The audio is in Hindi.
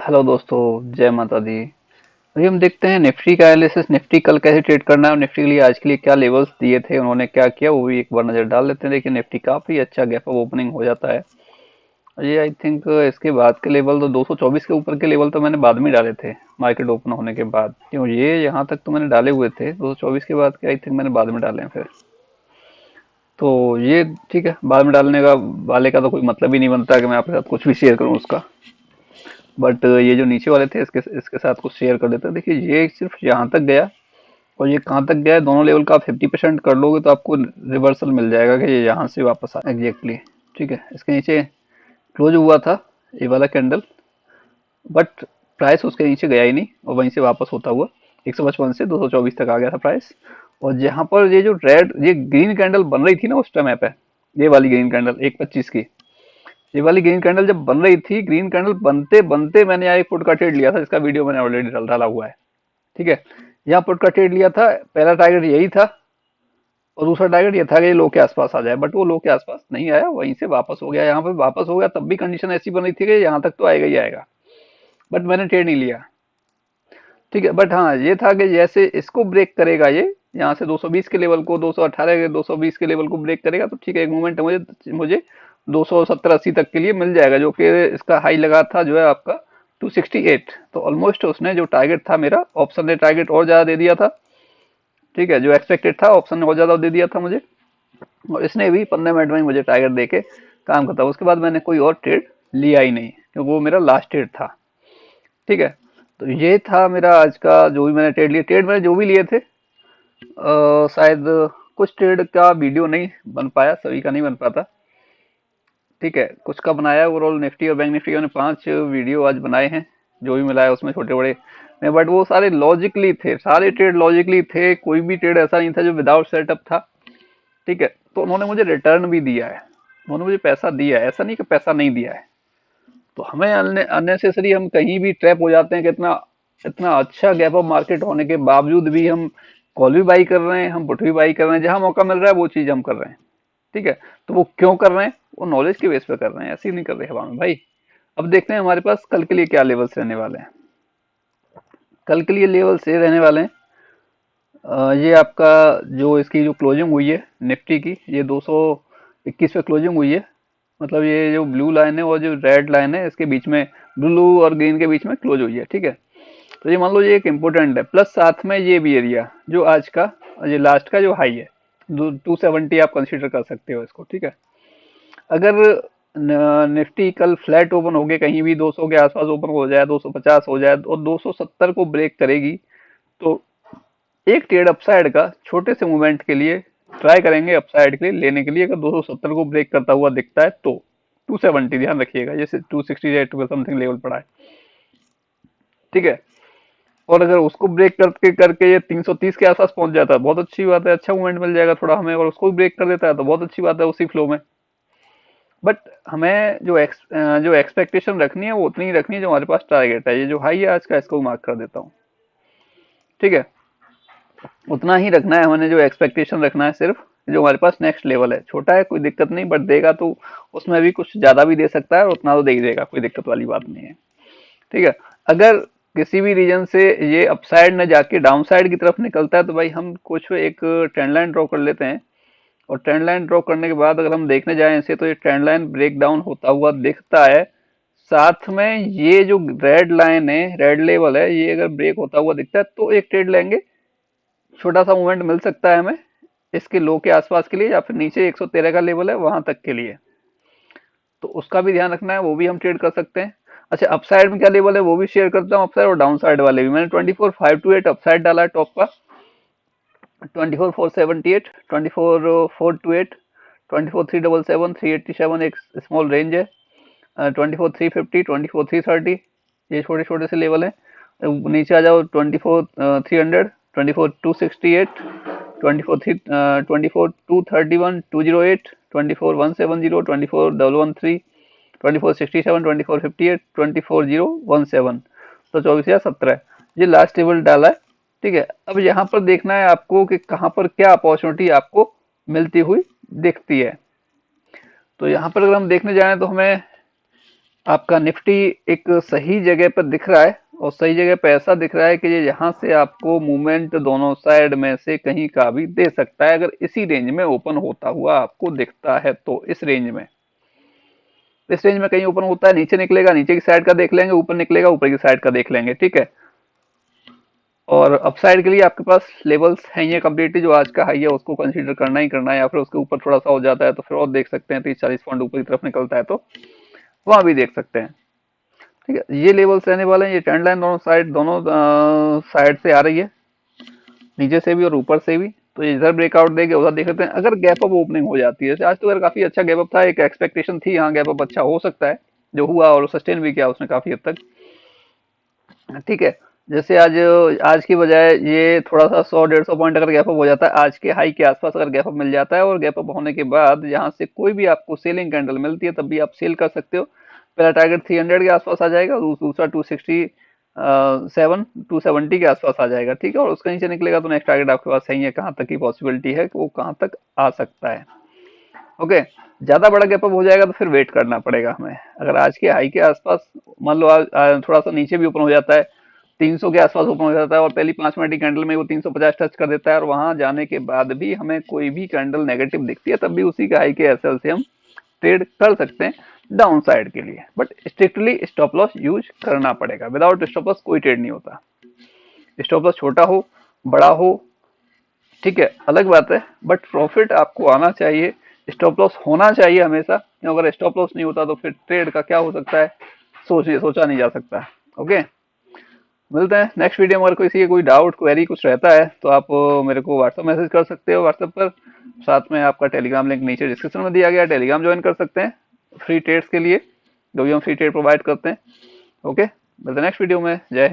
हेलो दोस्तों, जय माता दी। अभी हम देखते हैं निफ्टी का एनालिसिस। निफ्टी कल कैसे ट्रेड करना है और निफ्टी के लिए आज के लिए क्या लेवल्स दिए थे, उन्होंने क्या किया, वो भी एक बार नजर डाल लेते हैं। देखिए निफ्टी काफी अच्छा गैप अप ओपनिंग हो जाता है। ये आई थिंक इसके बाद के लेवल तो 224 के ऊपर के लेवल तो मैंने बाद में डाले थे, मार्केट ओपन होने के बाद। क्यों, ये यहाँ तक तो मैंने डाले हुए थे, 224 के बाद के आई थिंक मैंने बाद में डाले हैं फिर। तो ये ठीक है, बाद में डालने का वाले का तो कोई मतलब ही नहीं बनता कि मैं आपके साथ कुछ भी शेयर करूँ उसका। बट ये जो नीचे वाले थे इसके इसके साथ कुछ शेयर कर देते हैं। देखिए ये सिर्फ यहाँ तक गया और ये कहाँ तक गया है, दोनों लेवल का आप 50% कर लोगे तो आपको रिवर्सल मिल जाएगा कि ये यहाँ से वापस आ एग्जैक्टली। ठीक है, इसके नीचे क्लोज हुआ था ये वाला कैंडल, बट प्राइस उसके नीचे गया ही नहीं और वहीं से वापस होता हुआ 155 से 224 तक आ गया था प्राइस। और जहां पर ये जो रेड ये ग्रीन कैंडल बन रही थी ना उस टाइम पे, ये वाली ग्रीन कैंडल 125 की, ये वाली ग्रीन कैंडल जब बन रही थी, ग्रीन कैंडल बनते बनते मैंने यहाँ एक पुट का ट्रेड लिया था, इसका वीडियो मैंने ऑलरेडी डाला हुआ है। ठीक है, यहाँ पुट का ट्रेड लिया था, पहला टारगेट यही था और दूसरा टारगेट ये था कि ये लो के आसपास आ जाए, बट वो लो के आसपास नहीं आया, वहीं से वापस हो गया। यहाँ पे वापस हो गया तब भी कंडीशन ऐसी बन रही थी कि यहाँ तक तो आएगा ही आएगा, बट मैंने ट्रेड नहीं लिया। ठीक है, बट हाँ ये था कि जैसे इसको ब्रेक करेगा ये, यहाँ से 220 के लेवल को, 218 के 220 के लेवल को ब्रेक करेगा तो ठीक है, एक मोमेंट मुझे मुझे 270-80 तक के लिए मिल जाएगा, जो कि इसका हाई लगा था जो है आपका 268। तो ऑलमोस्ट उसने जो टारगेट था मेरा, ऑप्शन ने टारगेट और ज्यादा दे दिया था। ठीक है, जो एक्सपेक्टेड था ऑप्शन ने और ज्यादा दे दिया था मुझे, और इसने भी 15 मिनट में ही मुझे टारगेट दे के काम करता। उसके बाद मैंने कोई और ट्रेड लिया ही नहीं क्योंकि वो मेरा लास्ट ट्रेड था। ठीक है, तो ये था मेरा आज का जो भी मैंने ट्रेड लिए। ट्रेड मैंने जो भी लिए थे शायद कुछ ट्रेड का वीडियो नहीं बन पाया, सभी का नहीं बन पाता। ठीक है, कुछ का बनाया ओवरऑल। निफ्टी और बैंक निफ्टी ने 5 वीडियो आज बनाए हैं, जो भी मिला है उसमें छोटे बड़े में, बट वो सारे लॉजिकली थे, सारे ट्रेड लॉजिकली थे, कोई भी ट्रेड ऐसा नहीं था जो विदाउट सेटअप था। ठीक है, तो उन्होंने मुझे रिटर्न भी दिया है, उन्होंने मुझे पैसा दिया है, ऐसा नहीं कि पैसा नहीं दिया है। तो हमें अननेसेसरी हम कहीं भी ट्रैप हो जाते हैं कि इतना इतना अच्छा गैप अप मार्केट होने के बावजूद भी हम कॉल भी बाई कर रहे हैं, हम पुट भी बाई कर रहे हैं, जहां मौका मिल रहा है वो चीज हम कर रहे हैं। ठीक है, तो वो क्यों कर रहे हैं, वो नॉलेज के बेस पे कर रहे हैं, ऐसे ही नहीं कर रहे हवा में भाई। अब देखते हैं हमारे पास कल के लिए क्या लेवल्स रहने वाले हैं। कल के लिए लेवल्स ये रहने वाले हैं, ये आपका जो इसकी जो क्लोजिंग हुई है निफ्टी की, ये 221 पे क्लोजिंग हुई है। मतलब ये जो ब्लू लाइन है और जो रेड लाइन है इसके बीच में, ब्लू और ग्रीन के बीच में क्लोज हुई है। ठीक है, तो ये मान लो ये एक इम्पोर्टेंट है, प्लस साथ में ये भी एरिया जो आज का, ये लास्ट का जो हाई है 270 आप कंसीडर कर सकते हो इसको। ठीक है, अगर निफ्टी कल फ्लैट ओपन हो गए, कहीं भी 200 के आसपास ओपन हो जाए, 250 हो जाए और 270 को ब्रेक करेगी, तो एक ट्रेड अपसाइड का छोटे से मूवमेंट के लिए ट्राई करेंगे, अपसाइड के लिए लेने के लिए। अगर 270 को ब्रेक करता हुआ दिखता है तो 270, ध्यान रखिएगा, जैसे 268 का समथिंग लेवल पड़ा है। ठीक है, और अगर उसको ब्रेक करके करके ये 330 के आसपास पहुंच जाता है, बहुत अच्छी बात है, अच्छा मूवमेंट मिल जाएगा थोड़ा हमें। और उसको ब्रेक कर देता है तो बहुत अच्छी बात है उसी फ्लो में। बट हमें जो एक्सपेक्टेशन रखनी है वो उतनी ही रखनी है जो हमारे पास टारगेट है। ये जो हाई है आज का, इसको मार्क कर देता हूँ। ठीक है, उतना ही रखना है हमने, जो एक्सपेक्टेशन रखना है सिर्फ। जो हमारे पास नेक्स्ट लेवल है, छोटा है कोई दिक्कत नहीं, बट देगा तो उसमें भी कुछ ज्यादा भी दे सकता है और उतना तो दे ही देगा, कोई दिक्कत वाली बात नहीं है। ठीक है, अगर किसी भी रीजन से ये अपसाइड न जाके डाउन साइड की तरफ निकलता है तो भाई हम कुछ एक ट्रेंड लाइन ड्रॉ कर लेते हैं। और ट्रेंड लाइन ड्रॉ करने के बाद अगर हम देखने जाएं इसे, तो ये ट्रेंड लाइन ब्रेक डाउन होता हुआ दिखता है। साथ में ये जो रेड लाइन है, रेड लेवल है, ये अगर ब्रेक होता हुआ दिखता है तो एक ट्रेड लेंगे, छोटा सा मूवमेंट मिल सकता है हमें इसके लो के आसपास के लिए, या फिर नीचे 113 का लेवल है वहां तक के लिए, तो उसका भी ध्यान रखना है, वो भी हम ट्रेड कर सकते हैं। अच्छा, अपसाइड में क्या लेवल है वो भी शेयर करता हूँ, अपसाइड और डाउन साइड वाले भी। मैंने 24,528 अपसाइड डाला है टॉप का, 24,478, 24,428, 24,377, 387 एक स्मॉल रेंज है, 24,350, 24,330, ये छोटे छोटे से लेवल है। नीचे आ जाओ 24,300, 24,268, 24,231, 208, 24,170, 24,113, 24,67, 24,58, 24,017, तो 24,017 ये लास्ट टेबल डाला है। ठीक है, अब यहाँ पर देखना है आपको कि कहाँ पर क्या अपॉर्चुनिटी आपको मिलती हुई दिखती है। तो यहाँ पर अगर हम देखने जाएं तो हमें आपका निफ्टी एक सही जगह पर दिख रहा है, और सही जगह पे ऐसा दिख रहा है कि ये यहाँ से आपको मूवमेंट दोनों साइड में से कहीं का भी दे सकता है, अगर इसी रेंज में ओपन होता हुआ आपको दिखता है तो। इस रेंज में कहीं ओपन होता है, नीचे निकलेगा, नीचे की साइड का देख लेंगे, ऊपर निकलेगा, ऊपर की साइड का देख लेंगे, ठीक है। और अपसाइड के लिए आपके पास लेवल्स हैं ये कम्प्लीटली, जो आज का हाई है उसको कंसीडर करना ही करना है, या फिर उसके ऊपर थोड़ा सा हो जाता है तो फिर और देख सकते हैं, 30-40 पॉइंट ऊपर की तरफ निकलता है तो वहां भी देख सकते हैं, ठीक है। ये लेवल्स रहने वाले हैं, ये ट्रेंड लाइन दोनों साइड से आ रही है, नीचे से भी और ऊपर से भी। तो ये इधर ब्रेकआउट देके उधर देख सकते हैं, अगर गैप अप ओपनिंग हो जाती है, जैसे आज तो अगर काफी अच्छा गैप अप था, एक एक्सपेक्टेशन थी यहाँ गैप अप अच्छा हो सकता है, जो हुआ और सस्टेन भी किया उसने काफी हद तक, ठीक है। जैसे आज आज की बजाय ये थोड़ा सा 100-150 पॉइंट अगर गैप अप हो जाता है, आज के हाई के आसपास अगर गैप अप मिल जाता है, और गैप अप होने के बाद यहाँ से कोई भी आपको सेलिंग कैंडल मिलती है, तब भी आप सेल कर सकते हो। पहला टारगेट 300 के आसपास आ जाएगा, दूसरा 270 के आसपास आ जाएगा, ठीक है। और उसका नीचे निकलेगा तो नेक्स्ट टारगेट आपके पास सही है, कहाँ तक की पॉसिबिलिटी है कि वो कहाँ तक आ सकता है। ओके, ज्यादा बड़ा गैप अप हो जाएगा तो फिर वेट करना पड़ेगा हमें। अगर आज के हाई के आसपास मान लो आज थोड़ा सा नीचे भी ओपन हो जाता है, 300 के आसपास ओपन हो जाता है, और पहली 5 मिनट की कैंडल में वो 350 टच कर देता है, और वहां जाने के बाद भी हमें कोई भी कैंडल नेगेटिव दिखती है, तब भी उसी का हाई के एसएल से हम ट्रेड कर सकते हैं डाउन साइड के लिए, but strictly stop loss use करना पड़ेगा। विदाउट स्टॉप लॉस कोई ट्रेड नहीं होता, स्टॉप लॉस छोटा हो बड़ा हो, ठीक है, अलग बात है, बट प्रॉफिट आपको आना चाहिए, स्टॉप लॉस होना चाहिए हमेशा, क्यों अगर स्टॉप लॉस नहीं होता तो फिर ट्रेड का क्या हो सकता है, सोचा नहीं जा सकता। ओके, मिलते हैं नेक्स्ट वीडियो में। अगर किसी के कोई डाउट क्वेरी कुछ रहता है तो आप मेरे को व्हाट्सअप मैसेज कर सकते हो व्हाट्सएप पर, साथ में आपका टेलीग्राम लिंक नीचे डिस्क्रिप्शन में दिया गया है, टेलीग्राम ज्वाइन कर सकते हैं फ्री ट्रेड्स के लिए, जो भी हम फ्री ट्रेड प्रोवाइड करते हैं। ओके, मिलते हैं नेक्स्ट वीडियो में। जय हिंद।